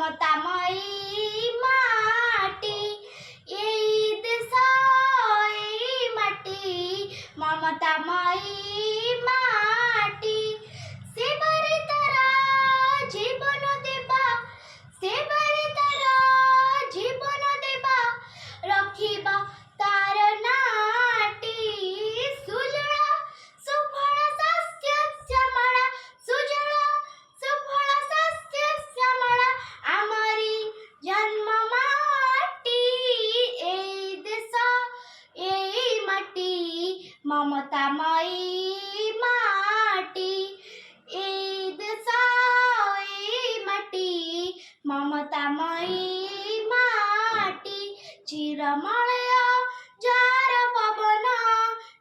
মমতাময়ী মাটি, এই দেশ এই মাটি, মমতাময়ী মাটি। সেবারে তারা জীবন দেবা, সেবারে তারা জীবন দেবা, রখিবা তার নাটি। সুজଳ সুফଳ শস্য শ্যাମଳ, সুজଳ সুফଳ শস্য শ্যামଳ, আমারি জন্ম মাটি, এই দেশ এই মাটি, মমতাময়ী মাটি, এই দেশ এই মাটি, মমতাময়ী মাটি। চিরমলয় যার পবন,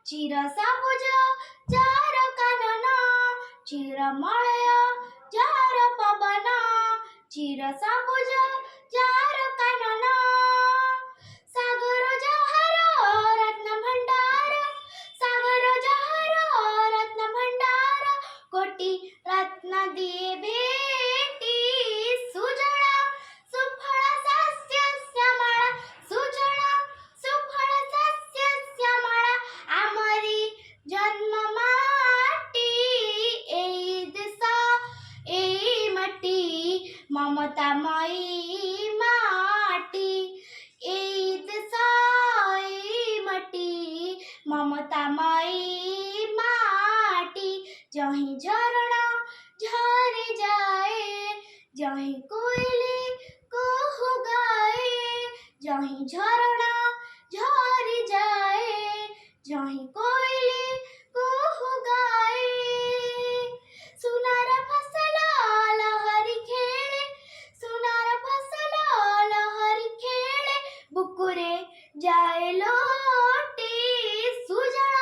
চির সবুজ যার কানন, চিরমলয় যার পবন, চির সবুজ যার কানন। সাগর যাহার রত্ন ভণ্ডার, সাগর যাহার রত্ন ভণ্ডার, কোটি রত্ন দিয়ে ভেটি। সুজଳ সুফଳ শস্য শ্যামଳ, সুজଳ সুফଳ শস্য শ্যামଳ, আমারি জন্ম মাটি, এই দেশ এই মাটি, মমতাময়ী মাটি, এই দেশ এই মাটি, মমতাময়ী মাটি। যহি ঝরଣା ঝরে যায়, যহি কোইলি কুহু গায়ে, যহি ঝরଣା ঝরে যায়, যহি কোইলি কুহু গায়ে। সোনার ফসল লহরি খেলে, সোনার ফসল লহরি খেলে, বুকুরে যায় লোটি। সুজଳ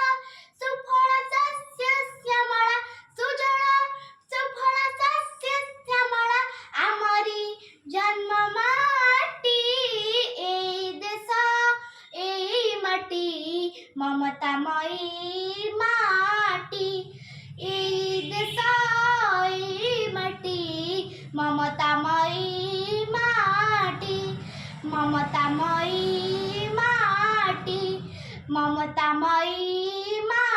সুফଳ শস্য শ্যামଳ, সুজଳ সুফଳ শস্য শ্যামଳ, আমারি জন্ম মাটি, এই দেশ এই মাটি, মমতাময়ী মাটি, এই দেশ এই মাটি, মমতাময়ী মাটি, মমতাময়ী মাটি, মমতাময়ী মাটি।